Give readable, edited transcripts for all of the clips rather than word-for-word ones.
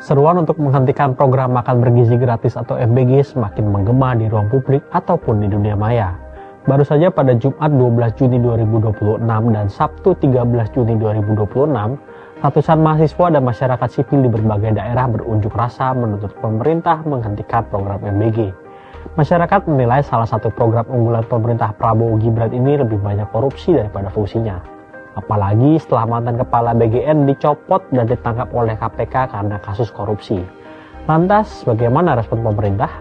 Seruan untuk menghentikan program makan bergizi gratis atau MBG semakin menggema di ruang publik ataupun di dunia maya. Baru saja pada Jumat 12 Juni 2026 dan Sabtu 13 Juni 2026, ratusan mahasiswa dan masyarakat sipil di berbagai daerah berunjuk rasa menuntut pemerintah menghentikan program MBG. Masyarakat menilai salah satu program unggulan pemerintah Prabowo Gibran ini lebih banyak korupsi daripada fungsinya. Apalagi setelah mantan kepala BGN dicopot dan ditangkap oleh KPK karena kasus korupsi. Lantas, bagaimana respon pemerintah?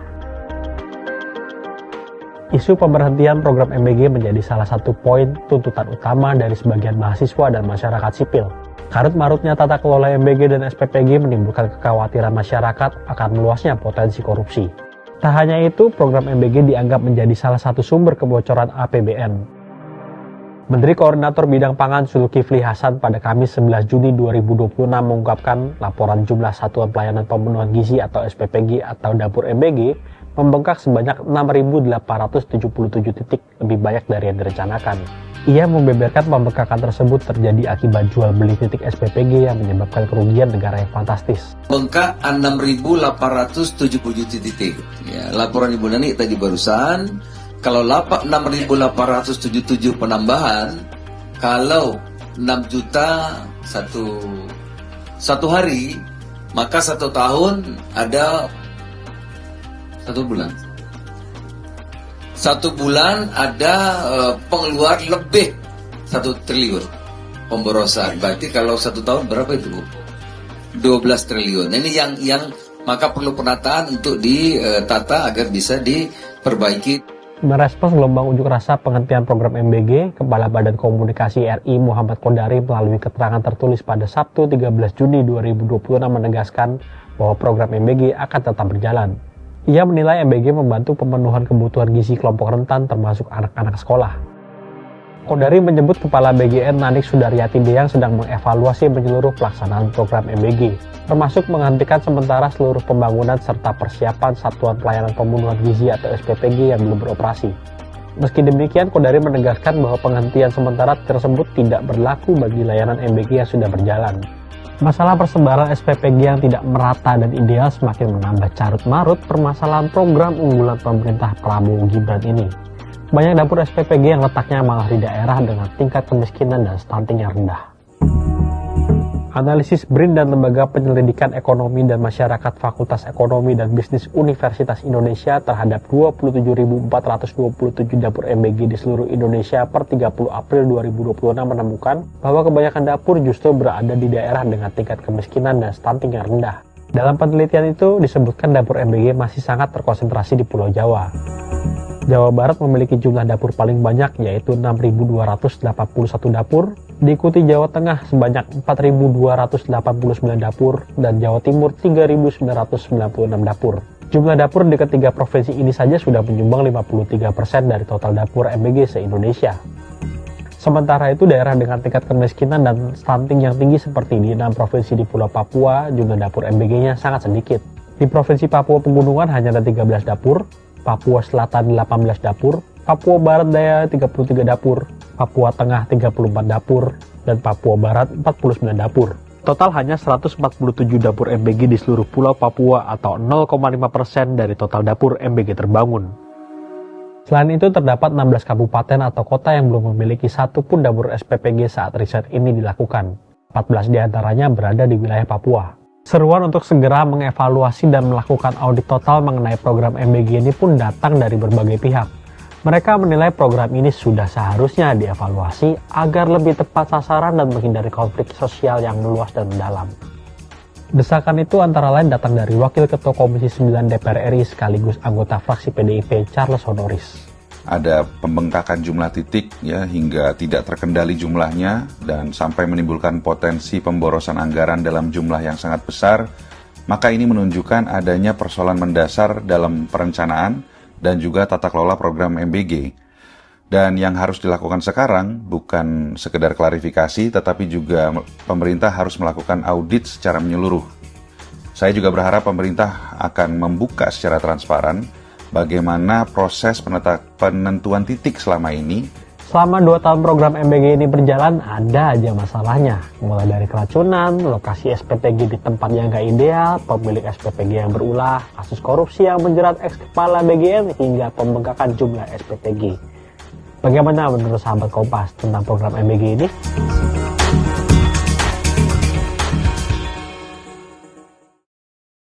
Isu pemberhentian program MBG menjadi salah satu poin tuntutan utama dari sebagian mahasiswa dan masyarakat sipil. Karut-marutnya tata kelola MBG dan SPPG menimbulkan kekhawatiran masyarakat akan meluasnya potensi korupsi. Tak hanya itu, program MBG dianggap menjadi salah satu sumber kebocoran APBN. Menteri Koordinator Bidang Pangan Zulkifli Hasan pada Kamis 11 Juni 2026 mengungkapkan laporan jumlah Satuan Pelayanan Pemenuhan Gizi atau SPPG atau dapur MBG membengkak sebanyak 6.877 titik, lebih banyak dari yang direncanakan. Ia membeberkan pembengkakan tersebut terjadi akibat jual beli titik SPPG yang menyebabkan kerugian negara yang fantastis. Bengkak 6.877 titik. Ya, laporan Ibu Nani tadi barusan. Kalau 6.877 penambahan, kalau 6 juta satu hari, maka 1 tahun ada 1 bulan. 1 bulan ada pengeluar lebih 1 triliun pemborosan. Berarti kalau 1 tahun berapa itu, Bu? 12 triliun. Ini yang maka perlu penataan untuk ditata agar bisa diperbaiki. Merespons gelombang unjuk rasa penghentian program MBG, Kepala Badan Komunikasi RI Muhammad Kodari melalui keterangan tertulis pada Sabtu 13 Juni 2026 menegaskan bahwa program MBG akan tetap berjalan. Ia menilai MBG membantu pemenuhan kebutuhan gizi kelompok rentan termasuk anak-anak sekolah. Kodari menyebut Kepala BGN Nanik Sudaryati Deyang sedang mengevaluasi menyeluruh pelaksanaan program MBG, termasuk menghentikan sementara seluruh pembangunan serta persiapan Satuan Pelayanan Pemenuhan Gizi atau SPPG yang belum beroperasi. Meski demikian, Kodari menegaskan bahwa penghentian sementara tersebut tidak berlaku bagi layanan MBG yang sudah berjalan. Masalah persebaran SPPG yang tidak merata dan ideal semakin menambah carut-marut permasalahan program unggulan pemerintah Prabowo Gibran ini. Banyak dapur SPPG yang letaknya malah di daerah dengan tingkat kemiskinan dan stunting yang rendah. Analisis BRIN dan Lembaga Penyelidikan Ekonomi dan Masyarakat Fakultas Ekonomi dan Bisnis Universitas Indonesia terhadap 27.427 dapur MBG di seluruh Indonesia per 30 April 2026 menemukan bahwa kebanyakan dapur justru berada di daerah dengan tingkat kemiskinan dan stunting yang rendah. Dalam penelitian itu disebutkan dapur MBG masih sangat terkonsentrasi di Pulau Jawa. Jawa Barat memiliki jumlah dapur paling banyak yaitu 6.281 dapur, diikuti Jawa Tengah sebanyak 4.289 dapur, dan Jawa Timur 3.996 dapur. Jumlah dapur di ketiga provinsi ini saja sudah menyumbang 53% dari total dapur MBG se-Indonesia. Sementara itu daerah dengan tingkat kemiskinan dan stunting yang tinggi seperti di 6 provinsi di Pulau Papua, jumlah dapur MBG-nya sangat sedikit. Di Provinsi Papua Pegunungan hanya ada 13 dapur, Papua Selatan 18 dapur, Papua Barat Daya 33 dapur, Papua Tengah 34 dapur, dan Papua Barat 49 dapur. Total hanya 147 dapur MBG di seluruh Pulau Papua atau 0,5% dari total dapur MBG terbangun. Selain itu terdapat 16 kabupaten atau kota yang belum memiliki satu pun dapur SPPG saat riset ini dilakukan. 14 diantaranya berada di wilayah Papua. Seruan untuk segera mengevaluasi dan melakukan audit total mengenai program MBG ini pun datang dari berbagai pihak. Mereka menilai program ini sudah seharusnya dievaluasi agar lebih tepat sasaran dan menghindari konflik sosial yang meluas dan mendalam. Desakan itu antara lain datang dari Wakil Ketua Komisi 9 DPR RI sekaligus anggota fraksi PDIP Charles Honoris. Ada pembengkakan jumlah titik ya hingga tidak terkendali jumlahnya dan sampai menimbulkan potensi pemborosan anggaran dalam jumlah yang sangat besar, maka ini menunjukkan adanya persoalan mendasar dalam perencanaan dan juga tata kelola program MBG. Dan yang harus dilakukan sekarang bukan sekedar klarifikasi, tetapi juga pemerintah harus melakukan audit secara menyeluruh. Saya juga berharap pemerintah akan membuka secara transparan bagaimana proses penentuan titik selama ini Selama 2 tahun program MBG ini berjalan, ada aja masalahnya. Mulai dari keracunan, lokasi SPPG di tempat yang gak ideal, pemilik SPPG yang berulah, kasus korupsi yang menjerat ex-kepala BGN, hingga pembengkakan jumlah SPPG. Bagaimana menurut sahabat Kompas tentang program MBG ini?